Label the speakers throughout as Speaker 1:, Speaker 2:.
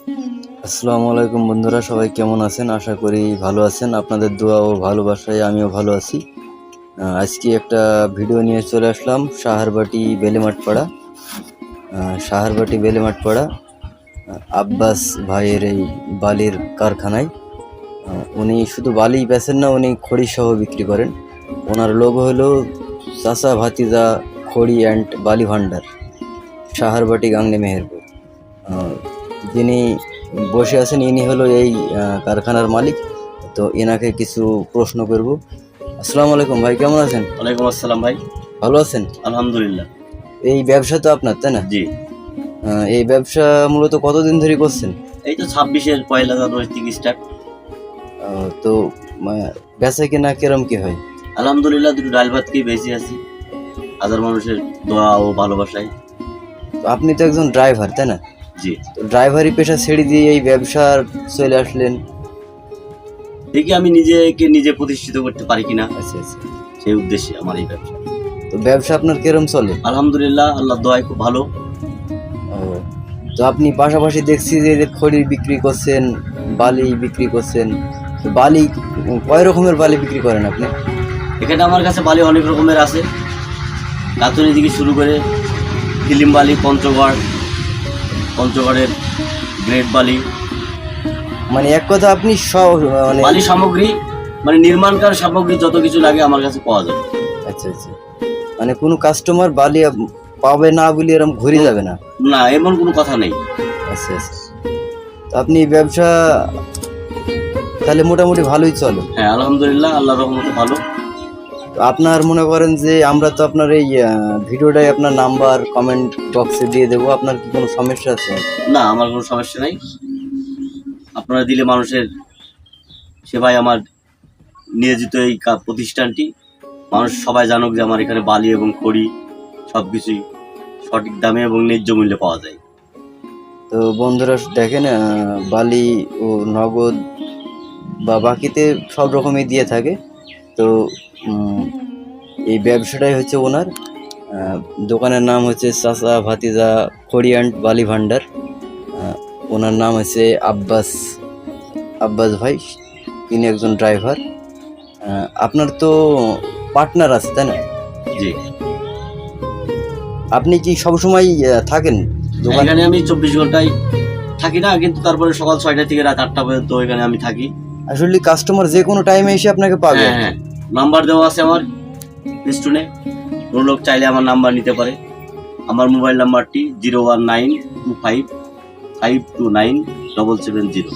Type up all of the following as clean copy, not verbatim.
Speaker 1: আসসালামু আলাইকুম বন্ধুরা, সবাই কেমন আছেন? আশা করি ভালো আছেন। আপনাদের দোয়া ও ভালোবাসায় আমিও ভালো আছি। আজকে একটা ভিডিও নিয়ে চলে আসলাম সাহারবাটি বেলেমাঠপাড়া। আব্বাস ভাইয়ের এই বালির কারখানায়। উনি শুধু বালি বেচেন না, উনি খড়ি সহ বিক্রি করেন। ওনার লোগো হলো চাচা ভাতিজা খড়ি অ্যান্ড বালি ভান্ডার, সাহারবাটি, গাংনী, মেহেরপুর। যিনি বসে আছেন ইনি হলো এই কারখানার মালিক। তো এনাকে কিছু প্রশ্ন করব। আসসালামু আলাইকুম ভাই, কেমন আছেন?
Speaker 2: ওয়ালাইকুম আসসালাম ভাই,
Speaker 1: ভালো আছেন?
Speaker 2: আলহামদুলিল্লাহ।
Speaker 1: এই ব্যবসা তো আপনার, তাই না?
Speaker 2: জি।
Speaker 1: এই ব্যবসা মূলত কতদিন ধরে করছেন?
Speaker 2: এই তো 26-এর পয়লা জানুয়ারি থেকে স্টার্ট।
Speaker 1: তো বেচা কেনা কিরম কি হয়?
Speaker 2: আলহামদুলিল্লাহ, দুটো ডাল ভাত খেয়ে বেঁচে আছি হাজার মানুষের দোয়া ও ভালোবাসায়।
Speaker 1: তো আপনি তো একজন ড্রাইভার, তাই না?
Speaker 2: জি।
Speaker 1: তো ড্রাইভারি পেশা ছেড়ে দিয়ে এই ব্যবসার চলে আসলেন?
Speaker 2: দেখি আমি নিজেকে নিজে প্রতিষ্ঠিত করতে পারি কিনা,
Speaker 1: আচ্ছা আচ্ছা।
Speaker 2: সেই উদ্দেশ্যে আমার এই ব্যবসা।
Speaker 1: তো ব্যবসা আপনার কিরম চলে?
Speaker 2: আলহামদুলিল্লাহ, আল্লাহর দোয়ায় খুব ভালো।
Speaker 1: তো আপনি পাশাপাশি দেখছি যে খড়ি বিক্রি করছেন, বালি বিক্রি করছেন। তো বালি কয় রকমের বালি বিক্রি করেন আপনি?
Speaker 2: এখানে আমার কাছে বালি অনেক রকমের আছে, গাঁথনি থেকে শুরু করে ফিলিম বালি, পঞ্চগড়ের গ্রেড বালি,
Speaker 1: মানে এক কথা আপনি সব
Speaker 2: বালি সামগ্রী, মানে নির্মাণকার সামগ্রী যত কিছু লাগে আমার কাছে পাওয়া যাবে।
Speaker 1: আচ্ছা আচ্ছা। মানে কোনো কাস্টমার বালি পাবে না বলে এরকম ঘুরে যাবে না?
Speaker 2: না, এমন কোনো কথা নেই।
Speaker 1: আচ্ছা আচ্ছা। তো আপনি ব্যবসা তাহলে মোটামুটি ভালোই চলে?
Speaker 2: হ্যাঁ, আলহামদুলিল্লাহ, আল্লাহর রহমতে ভালো।
Speaker 1: তো আপনার মনে করেন যে আমরা তো আপনার এই ভিডিওটাই আপনার নাম্বার কমেন্ট বক্সে দিয়ে দেবো, আপনার কি কোনো সমস্যা আছে?
Speaker 2: না, আমার কোনো সমস্যা নেই। আপনারা দিলে মানুষের সেবায় আমার নিয়োজিত এই প্রতিষ্ঠানটি মানুষ সবাই জানুক যে আমার এখানে বালি এবং খড়ি সব কিছুই সঠিক দামে এবং ন্যায্য মূল্যে পাওয়া যায়।
Speaker 1: তো বন্ধুরা দেখেন, বালি ও নগদ বা বাকিতে সব রকমই দিয়ে থাকে। তো এই ব্যবসাটাই হচ্ছে ওনার। দোকানের নাম হচ্ছে চাচা ভাতিজা খড়ি অ্যান্ড বালি ভান্ডার। ওনার নাম হচ্ছে আব্বাস ভাই। তিনি একজন ড্রাইভার। আপনার তো পার্টনার আছে, তাই না?
Speaker 2: জি।
Speaker 1: আপনি কি সবসময় থাকেন দোকানে?
Speaker 2: এখানে আমি 24 ঘন্টায় থাকি না, কিন্তু তারপরে সকাল 6টা থেকে রাত 8টা পর্যন্ত এখানে আমি থাকি।
Speaker 1: আসলে কাস্টমার যে কোনো টাইমে এসে আপনাকে পাবে।
Speaker 2: হ্যাঁ হ্যাঁ, নাম্বার দেওয়া আছে আমার স্টোনে, কোনো লোক চাইলে আমার নাম্বার নিতে পারে। আমার মোবাইল নাম্বারটি 01925529770।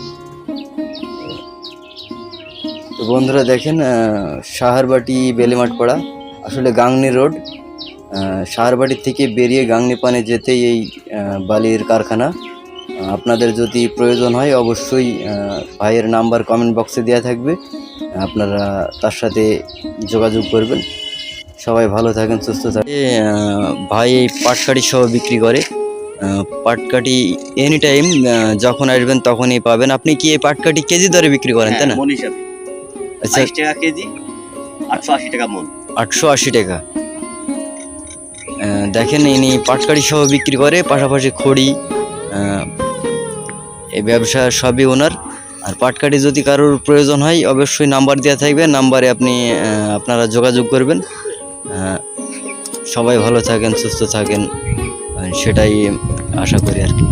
Speaker 1: তো বন্ধুরা দেখেন, সাহারবাটি বেলেমাঠপাড়া, আসলে গাংনী রোড। সাহারবাটির থেকে বেরিয়ে গাংনী পানে যেতেই এই বালির কারখানা। আপনাদের যদি প্রয়োজন হয় অবশ্যই ভাইয়ের নাম্বার কমেন্ট বক্সে দেওয়া থাকবে, আপনারা তার সাথে যোগাযোগ করবেন। সবাই ভালো থাকেন, সুস্থ থাকেন। ভাই এই পাটকাঠি সহ বিক্রি করে। পাটকাঠি এনি টাইম যখন আসবেন তখনই পাবেন। আপনি কি এই পাটকাঠি কেজি দরে বিক্রি করেন, তাই না?
Speaker 2: মন হিসাবে।
Speaker 1: আচ্ছা,
Speaker 2: 22 টাকা কেজি, 880 টাকা মন।
Speaker 1: 880 টাকা। দেখেন ইনি পাটকাঠি সহ বিক্রি করে, পাশাপাশি খড়ি, এই ব্যবসা সবই ওনার। আর পাটকাঠি যদি কারোর প্রয়োজন হয় অবশ্যই নাম্বার দেওয়া থাকবে, নাম্বারে আপনারা যোগাযোগ করবেন। সবাই ভালো থাকেন, সুস্থ থাকেন, সেটাই আশা করি আর কি।